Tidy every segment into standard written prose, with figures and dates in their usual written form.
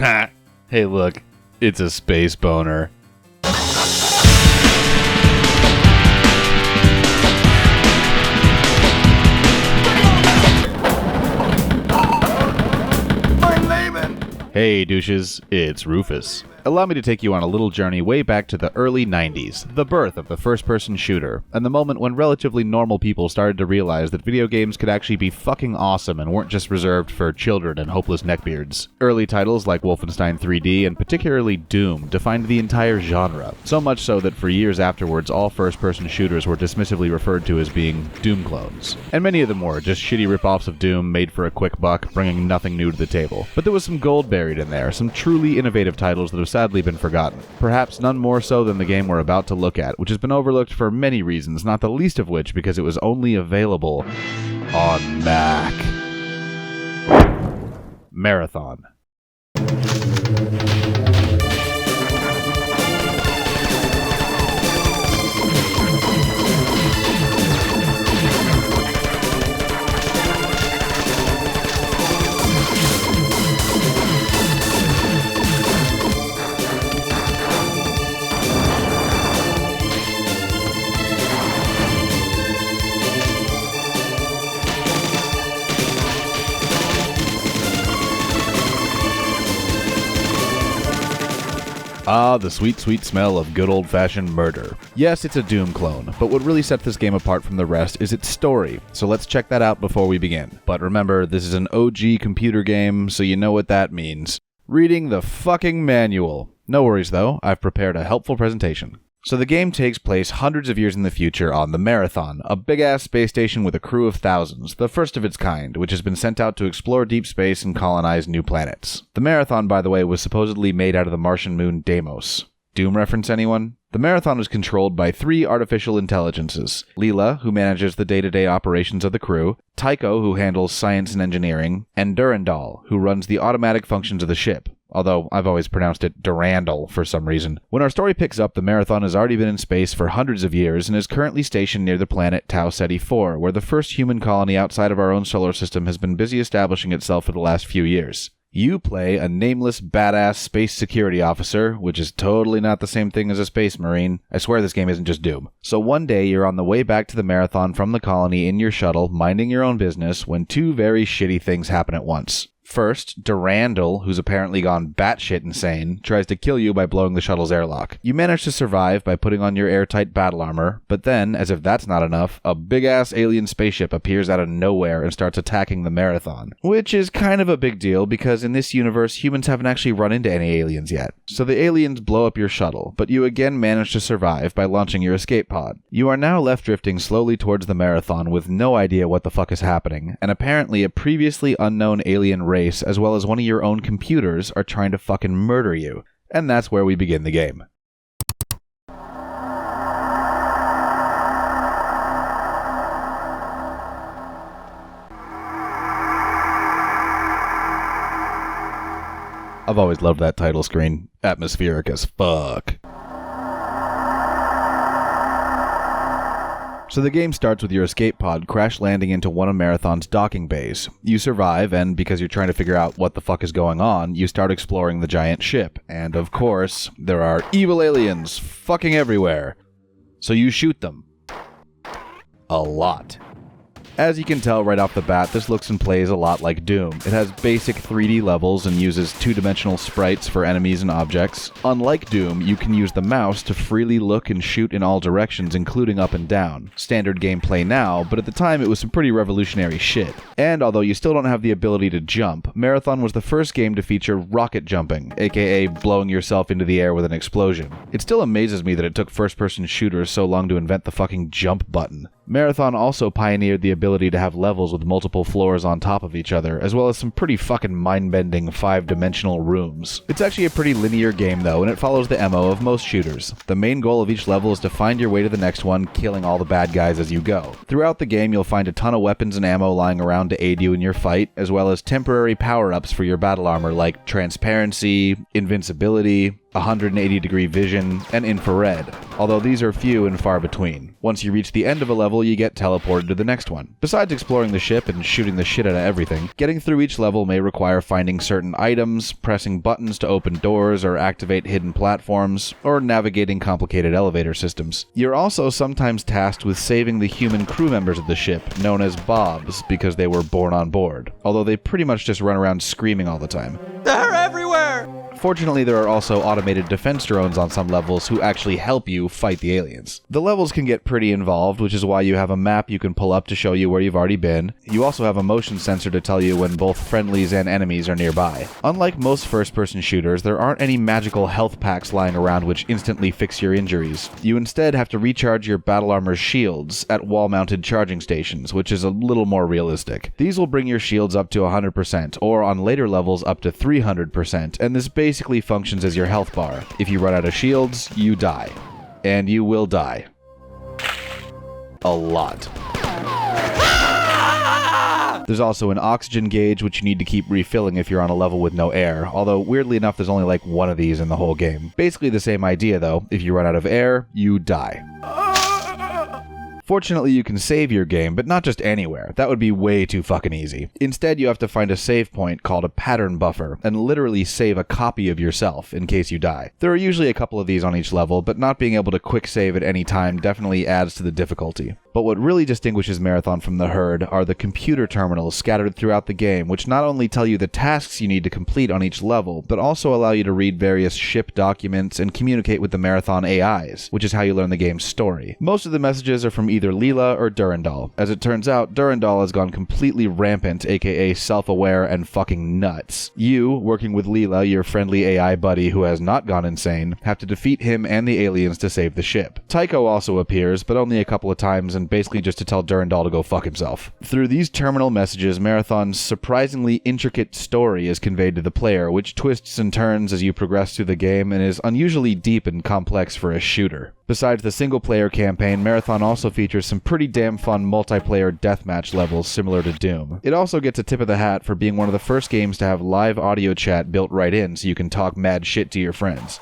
Hey look, it's a space boner. Hey douches, it's Rufus. Allow me to take you on a little journey way back to the early 90s, the birth of the first-person shooter, and the moment when relatively normal people started to realize that video games could actually be fucking awesome and weren't just reserved for children and hopeless neckbeards. Early titles like Wolfenstein 3D and particularly Doom defined the entire genre, so much so that for years afterwards all first-person shooters were dismissively referred to as being Doom clones. And many of them were just shitty rip-offs of Doom made for a quick buck, bringing nothing new to the table. But there was some gold buried in there, some truly innovative titles that have sadly been forgotten. Perhaps none more so than the game we're about to look at, which has been overlooked for many reasons, not the least of which because it was only available on Mac. Marathon. Ah, the sweet, sweet smell of good old-fashioned murder. Yes, it's a Doom clone, but what really sets this game apart from the rest is its story, so let's check that out before we begin. But remember, this is an OG computer game, so you know what that means. Reading the fucking manual. No worries though, I've prepared a helpful presentation. So the game takes place hundreds of years in the future on the Marathon, a big-ass space station with a crew of thousands, the first of its kind, which has been sent out to explore deep space and colonize new planets. The Marathon, by the way, was supposedly made out of the Martian moon Deimos. Doom reference, anyone? The Marathon is controlled by 3 artificial intelligences. Leela, who manages the day-to-day operations of the crew, Tycho, who handles science and engineering, and Durandal, who runs the automatic functions of the ship. Although I've always pronounced it Durandal for some reason. When our story picks up, the Marathon has already been in space for hundreds of years and is currently stationed near the planet Tau Ceti 4, where the first human colony outside of our own solar system has been busy establishing itself for the last few years. You play a nameless, badass space security officer, which is totally not the same thing as a space marine. I swear this game isn't just Doom. So one day you're on the way back to the Marathon from the colony in your shuttle, minding your own business, when 2 very shitty things happen at once. First, Durandal, who's apparently gone batshit insane, tries to kill you by blowing the shuttle's airlock. You manage to survive by putting on your airtight battle armor, but then, as if that's not enough, a big-ass alien spaceship appears out of nowhere and starts attacking the Marathon. Which is kind of a big deal, because in this universe, humans haven't actually run into any aliens yet. So the aliens blow up your shuttle, but you again manage to survive by launching your escape pod. You are now left drifting slowly towards the Marathon with no idea what the fuck is happening, and apparently a previously unknown alien race as well as one of your own computers are trying to fucking murder you. And that's where we begin the game. I've always loved that title screen. Atmospheric as fuck. So the game starts with your escape pod crash landing into one of Marathon's docking bays. You survive, and because you're trying to figure out what the fuck is going on, you start exploring the giant ship. And of course, there are evil aliens fucking everywhere. So you shoot them. A lot. As you can tell right off the bat, this looks and plays a lot like Doom. It has basic 3D levels and uses 2-dimensional sprites for enemies and objects. Unlike Doom, you can use the mouse to freely look and shoot in all directions, including up and down. Standard gameplay now, but at the time it was some pretty revolutionary shit. And although you still don't have the ability to jump, Marathon was the first game to feature rocket jumping, aka blowing yourself into the air with an explosion. It still amazes me that it took first-person shooters so long to invent the fucking jump button. Marathon also pioneered the ability to have levels with multiple floors on top of each other, as well as some pretty fucking mind-bending 5-dimensional rooms. It's actually a pretty linear game though, and it follows the MO of most shooters. The main goal of each level is to find your way to the next one, killing all the bad guys as you go. Throughout the game, you'll find a ton of weapons and ammo lying around to aid you in your fight, as well as temporary power-ups for your battle armor like transparency, invincibility, 180-degree vision, and infrared, although these are few and far between. Once you reach the end of a level, you get teleported to the next one. Besides exploring the ship and shooting the shit out of everything, getting through each level may require finding certain items, pressing buttons to open doors or activate hidden platforms, or navigating complicated elevator systems. You're also sometimes tasked with saving the human crew members of the ship, known as Bobs, because they were born on board, although they pretty much just run around screaming all the time. They're everywhere! Fortunately, there are also automated defense drones on some levels who actually help you fight the aliens. The levels can get pretty involved, which is why you have a map you can pull up to show you where you've already been. You also have a motion sensor to tell you when both friendlies and enemies are nearby. Unlike most first-person shooters, there aren't any magical health packs lying around which instantly fix your injuries. You instead have to recharge your battle armor's shields at wall-mounted charging stations, which is a little more realistic. These will bring your shields up to 100%, or on later levels up to 300%, and this basically functions as your health bar. If you run out of shields, you die. And you will die. A lot. There's also an oxygen gauge, which you need to keep refilling if you're on a level with no air, although weirdly enough there's only like one of these in the whole game. Basically the same idea though, if you run out of air, you die. Fortunately, you can save your game, but not just anywhere. That would be way too fucking easy. Instead, you have to find a save point called a pattern buffer, and literally save a copy of yourself in case you die. There are usually a couple of these on each level, but not being able to quick save at any time definitely adds to the difficulty. But what really distinguishes Marathon from the Herd are the computer terminals scattered throughout the game, which not only tell you the tasks you need to complete on each level, but also allow you to read various ship documents and communicate with the Marathon AIs, which is how you learn the game's story. Most of the messages are from either Leela or Durandal. As it turns out, Durandal has gone completely rampant, aka self-aware and fucking nuts. You, working with Leela, your friendly AI buddy who has not gone insane, have to defeat him and the aliens to save the ship. Tycho also appears, but only a couple of times and basically just to tell Durandal to go fuck himself. Through these terminal messages, Marathon's surprisingly intricate story is conveyed to the player, which twists and turns as you progress through the game and is unusually deep and complex for a shooter. Besides the single-player campaign, Marathon also features some pretty damn fun multiplayer deathmatch levels similar to Doom. It also gets a tip of the hat for being one of the first games to have live audio chat built right in so you can talk mad shit to your friends.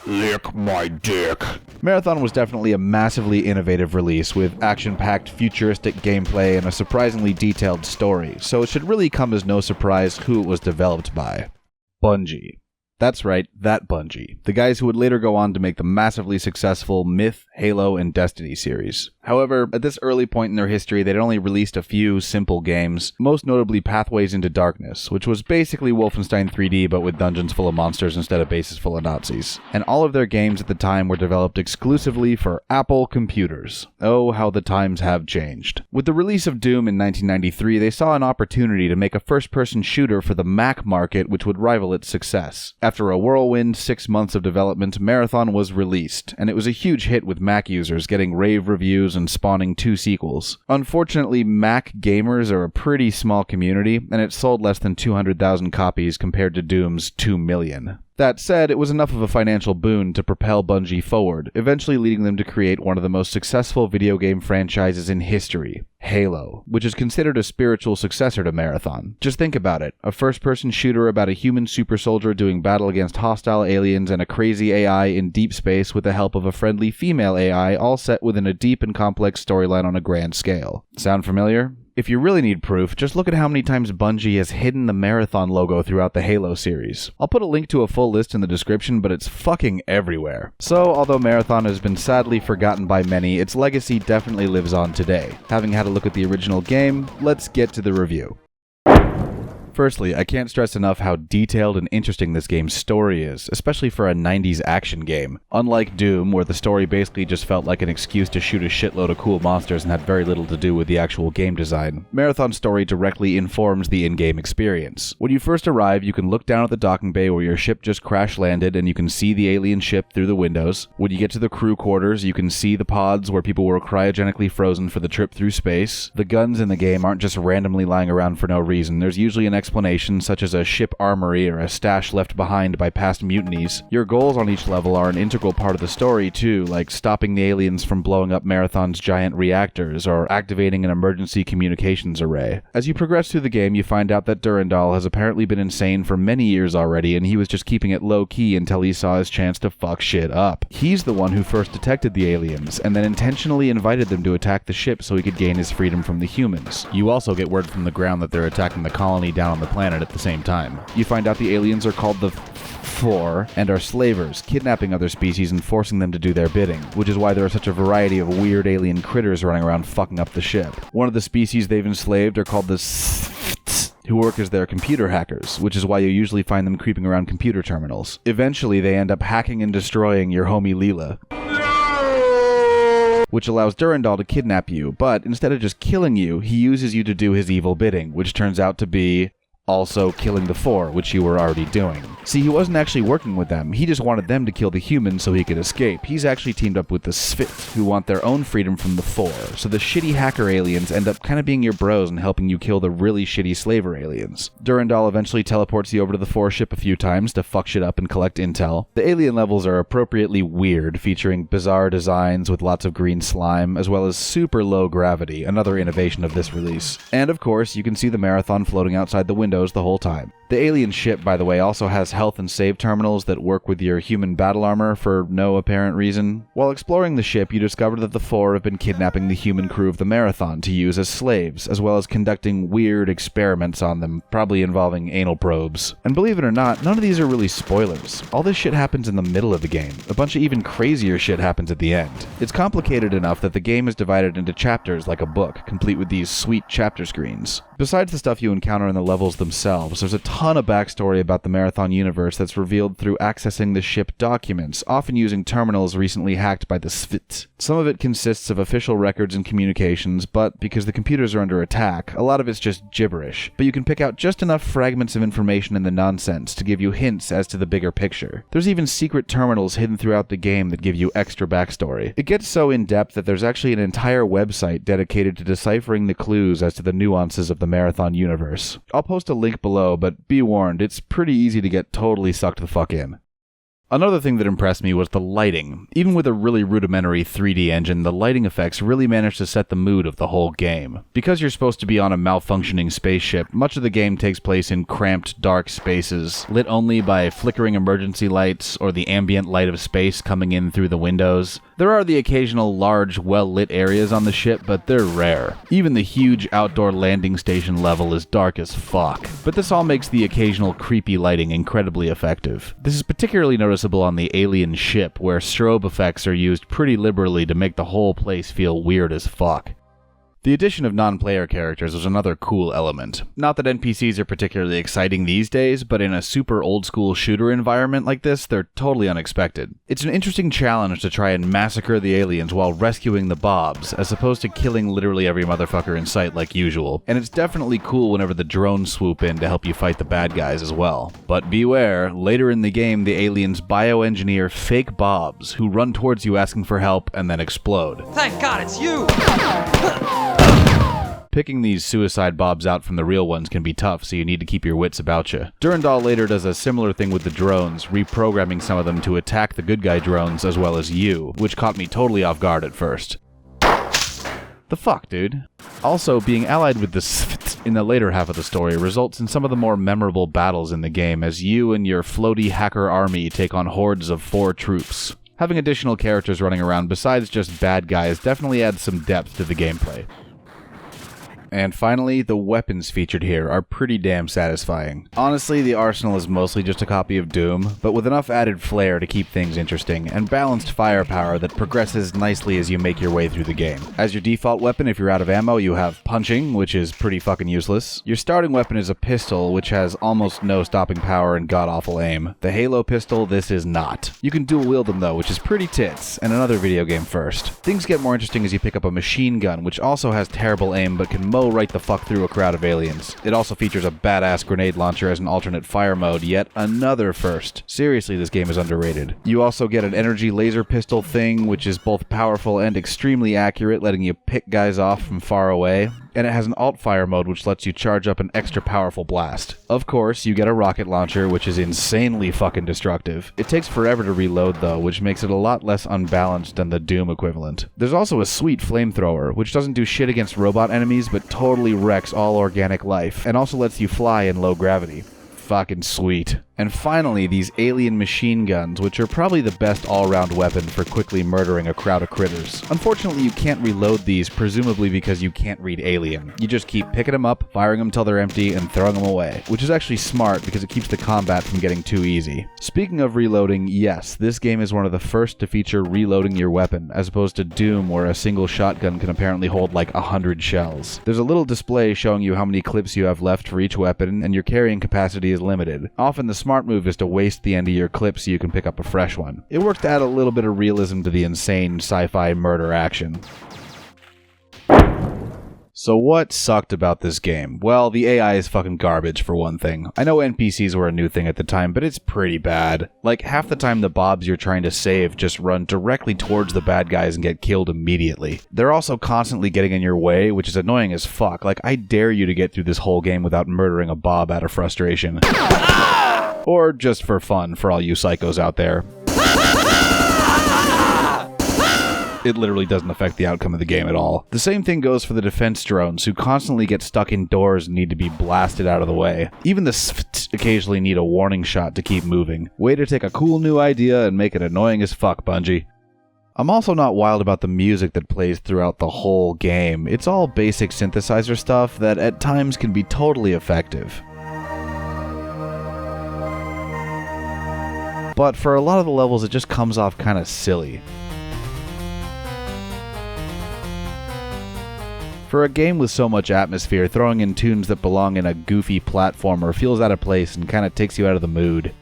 Lick my dick. Marathon was definitely a massively innovative release with action-packed futuristic gameplay and a surprisingly detailed story, so it should really come as no surprise who it was developed by. Bungie. That's right, that Bungie. The guys who would later go on to make the massively successful Myth, Halo, and Destiny series. However, at this early point in their history, they'd only released a few simple games, most notably Pathways into Darkness, which was basically Wolfenstein 3D but with dungeons full of monsters instead of bases full of Nazis. And all of their games at the time were developed exclusively for Apple computers. Oh, how the times have changed. With the release of Doom in 1993, they saw an opportunity to make a first-person shooter for the Mac market which would rival its success. After a whirlwind 6 months of development, Marathon was released, and it was a huge hit with Mac users getting rave reviews and spawning 2 sequels. Unfortunately, Mac gamers are a pretty small community, and it sold less than 200,000 copies compared to Doom's 2 million. That said, it was enough of a financial boon to propel Bungie forward, eventually leading them to create one of the most successful video game franchises in history, Halo, which is considered a spiritual successor to Marathon. Just think about it, a first-person shooter about a human super soldier doing battle against hostile aliens and a crazy AI in deep space with the help of a friendly female AI, all set within a deep and complex storyline on a grand scale. Sound familiar? If you really need proof, just look at how many times Bungie has hidden the Marathon logo throughout the Halo series. I'll put a link to a full list in the description, but it's fucking everywhere. So, although Marathon has been sadly forgotten by many, its legacy definitely lives on today. Having had a look at the original game, let's get to the review. Firstly, I can't stress enough how detailed and interesting this game's story is, especially for a 90s action game. Unlike Doom, where the story basically just felt like an excuse to shoot a shitload of cool monsters and had very little to do with the actual game design, Marathon's story directly informs the in-game experience. When you first arrive, you can look down at the docking bay where your ship just crash-landed and you can see the alien ship through the windows. When you get to the crew quarters, you can see the pods where people were cryogenically frozen for the trip through space. The guns in the game aren't just randomly lying around for no reason. There's usually an explanation, such as a ship armory or a stash left behind by past mutinies. Your goals on each level are an integral part of the story too, like stopping the aliens from blowing up Marathon's giant reactors or activating an emergency communications array. As you progress through the game, you find out that Durandal has apparently been insane for many years already, and he was just keeping it low-key until he saw his chance to fuck shit up. He's the one who first detected the aliens, and then intentionally invited them to attack the ship so he could gain his freedom from the humans. You also get word from the ground that they're attacking the colony down on the planet at the same time. You find out the aliens are called the Four and are slavers, kidnapping other species and forcing them to do their bidding, which is why there are such a variety of weird alien critters running around fucking up the ship. One of the species they've enslaved are called the who work as their computer hackers, which is why you usually find them creeping around computer terminals. Eventually, they end up hacking and destroying your homie Leela, which allows Durandal to kidnap you, but instead of just killing you, he uses you to do his evil bidding, which turns out to be also killing the Four, which you were already doing. See, he wasn't actually working with them, he just wanted them to kill the humans so he could escape. He's actually teamed up with the Svit, who want their own freedom from the Four, so the shitty hacker aliens end up kind of being your bros and helping you kill the really shitty slaver aliens. Durandal eventually teleports you over to the Four ship a few times to fuck shit up and collect intel. The alien levels are appropriately weird, featuring bizarre designs with lots of green slime, as well as super low gravity, another innovation of this release. And of course, you can see the Marathon floating outside the windows the whole time. The alien ship, by the way, also has health and save terminals that work with your human battle armor for no apparent reason. While exploring the ship, you discover that the Four have been kidnapping the human crew of the Marathon to use as slaves, as well as conducting weird experiments on them, probably involving anal probes. And believe it or not, none of these are really spoilers. All this shit happens in the middle of the game. A bunch of even crazier shit happens at the end. It's complicated enough that the game is divided into chapters like a book, complete with these sweet chapter screens. Besides the stuff you encounter in the levels themselves, there's a ton of backstory about the Marathon universe that's revealed through accessing the ship documents, often using terminals recently hacked by the Svit. Some of it consists of official records and communications, but because the computers are under attack, a lot of it's just gibberish. But you can pick out just enough fragments of information in the nonsense to give you hints as to the bigger picture. There's even secret terminals hidden throughout the game that give you extra backstory. It gets so in-depth that there's actually an entire website dedicated to deciphering the clues as to the nuances of the Marathon universe. I'll post a link below, but be warned, it's pretty easy to get totally sucked the fuck in. Another thing that impressed me was the lighting. Even with a really rudimentary 3D engine, the lighting effects really managed to set the mood of the whole game. Because you're supposed to be on a malfunctioning spaceship, much of the game takes place in cramped, dark spaces, lit only by flickering emergency lights or the ambient light of space coming in through the windows. There are the occasional large, well-lit areas on the ship, but they're rare. Even the huge outdoor landing station level is dark as fuck. But this all makes the occasional creepy lighting incredibly effective. This is particularly noticeable on the alien ship, where strobe effects are used pretty liberally to make the whole place feel weird as fuck. The addition of non-player characters was another cool element. Not that NPCs are particularly exciting these days, but in a super old-school shooter environment like this, they're totally unexpected. It's an interesting challenge to try and massacre the aliens while rescuing the Bobs, as opposed to killing literally every motherfucker in sight like usual. And it's definitely cool whenever the drones swoop in to help you fight the bad guys as well. But beware, later in the game the aliens bioengineer fake Bobs, who run towards you asking for help and then explode. Thank God it's you! Picking these suicide Bobs out from the real ones can be tough, so you need to keep your wits about you. Durandal later does a similar thing with the drones, reprogramming some of them to attack the good guy drones as well as you, which caught me totally off guard at first. The fuck, dude? Also, being allied with the Svit in the later half of the story results in some of the more memorable battles in the game, as you and your floaty hacker army take on hordes of 4 troops. Having additional characters running around besides just bad guys definitely adds some depth to the gameplay. And finally, the weapons featured here are pretty damn satisfying. Honestly, the arsenal is mostly just a copy of Doom, but with enough added flair to keep things interesting, and balanced firepower that progresses nicely as you make your way through the game. As your default weapon, if you're out of ammo, you have punching, which is pretty fucking useless. Your starting weapon is a pistol, which has almost no stopping power and god-awful aim. The Halo pistol, this is not. You can dual wield them though, which is pretty tits, and another video game first. Things get more interesting as you pick up a machine gun, which also has terrible aim, but can mow right the fuck through a crowd of aliens. It also features a badass grenade launcher as an alternate fire mode, yet another first. Seriously, this game is underrated. You also get an energy laser pistol thing, which is both powerful and extremely accurate, letting you pick guys off from far away. and it has an alt-fire mode which lets you charge up an extra powerful blast. Of course, you get a rocket launcher, which is insanely fucking destructive. It takes forever to reload though, which makes it a lot less unbalanced than the Doom equivalent. There's also a sweet flamethrower, which doesn't do shit against robot enemies, but totally wrecks all organic life, and also lets you fly in low gravity. Fucking sweet. And finally, these alien machine guns, which are probably the best all-round weapon for quickly murdering a crowd of critters. Unfortunately, you can't reload these, presumably because you can't read alien. You just keep picking them up, firing them till they're empty, and throwing them away. Which is actually smart because it keeps the combat from getting too easy. Speaking of reloading, yes, this game is one of the first to feature reloading your weapon, as opposed to Doom where a single shotgun can apparently hold like 100 shells. There's a little display showing you how many clips you have left for each weapon, and your carrying capacity is limited. Often the smart move is to waste the end of your clip so you can pick up a fresh one. It works to add a little bit of realism to the insane sci-fi murder action. So what sucked about this game? Well, the AI is fucking garbage for one thing. I know NPCs were a new thing at the time, but it's pretty bad. Like, half the time the bobs you're trying to save just run directly towards the bad guys and get killed immediately. They're also constantly getting in your way, which is annoying as fuck. Like, I dare you to get through this whole game without murdering a bob out of frustration. Or just for fun, for all you psychos out there. It literally doesn't affect the outcome of the game at all. The same thing goes for the defense drones, who constantly get stuck indoors and need to be blasted out of the way. Even the SFT occasionally need a warning shot to keep moving. Way to take a cool new idea and make it annoying as fuck, Bungie. I'm also not wild about the music that plays throughout the whole game. It's all basic synthesizer stuff that at times can be totally effective. But for a lot of the levels, it just comes off kind of silly. For a game with so much atmosphere, throwing in tunes that belong in a goofy platformer feels out of place and kind of takes you out of the mood.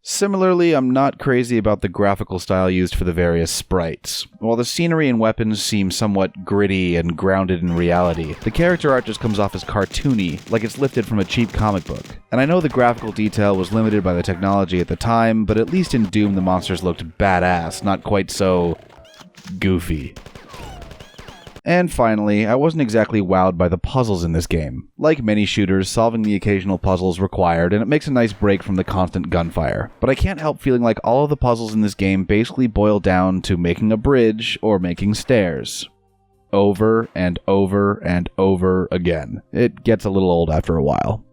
Similarly, I'm not crazy about the graphical style used for the various sprites. While the scenery and weapons seem somewhat gritty and grounded in reality, the character art just comes off as cartoony, like it's lifted from a cheap comic book. And I know the graphical detail was limited by the technology at the time, but at least in Doom the monsters looked badass, not quite so goofy. And finally, I wasn't exactly wowed by the puzzles in this game. Like many shooters, solving the occasional puzzle is required, and it makes a nice break from the constant gunfire. But I can't help feeling like all of the puzzles in this game basically boil down to making a bridge or making stairs. Over and over and over again. It gets a little old after a while.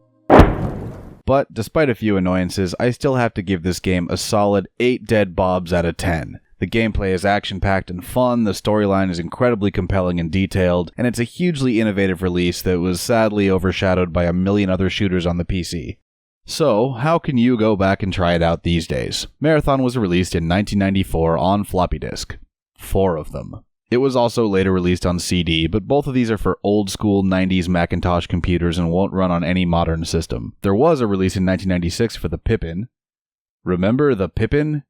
But despite a few annoyances, I still have to give this game a solid 8 dead bobs out of 10. The gameplay is action-packed and fun, the storyline is incredibly compelling and detailed, and it's a hugely innovative release that was sadly overshadowed by a million other shooters on the PC. So, how can you go back and try it out these days? Marathon was released in 1994 on floppy disk. 4 of them. It was also later released on CD, but both of these are for old-school 90s Macintosh computers and won't run on any modern system. There was a release in 1996 for the Pippin. Remember the Pippin?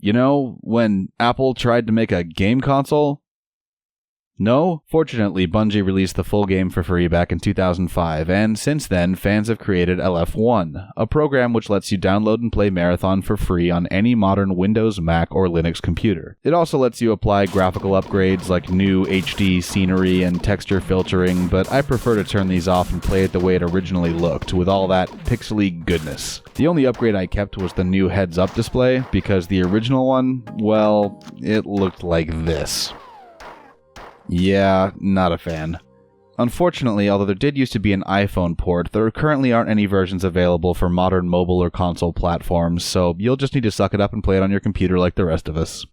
You know, when Apple tried to make a game console? No? Fortunately, Bungie released the full game for free back in 2005, and since then, fans have created Aleph One, a program which lets you download and play Marathon for free on any modern Windows, Mac, or Linux computer. It also lets you apply graphical upgrades like new HD scenery and texture filtering, but I prefer to turn these off and play it the way it originally looked, with all that pixely goodness. The only upgrade I kept was the new heads-up display, because the original one, well, it looked like this. Yeah, not a fan. Unfortunately, although there did used to be an iPhone port, there currently aren't any versions available for modern mobile or console platforms, so you'll just need to suck it up and play it on your computer like the rest of us.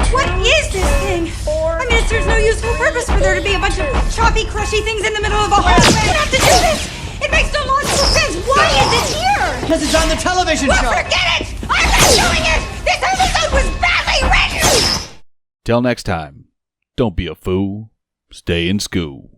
What is this thing? I mean, it serves no useful purpose for there to be a bunch of choppy, crushy things in the middle of a hole. We have to do this! It makes no logical sense! Why is it here? Because it's on the television show! Well, forget it! I'm not doing it! This episode was badly written! Till next time, don't be a fool, stay in school.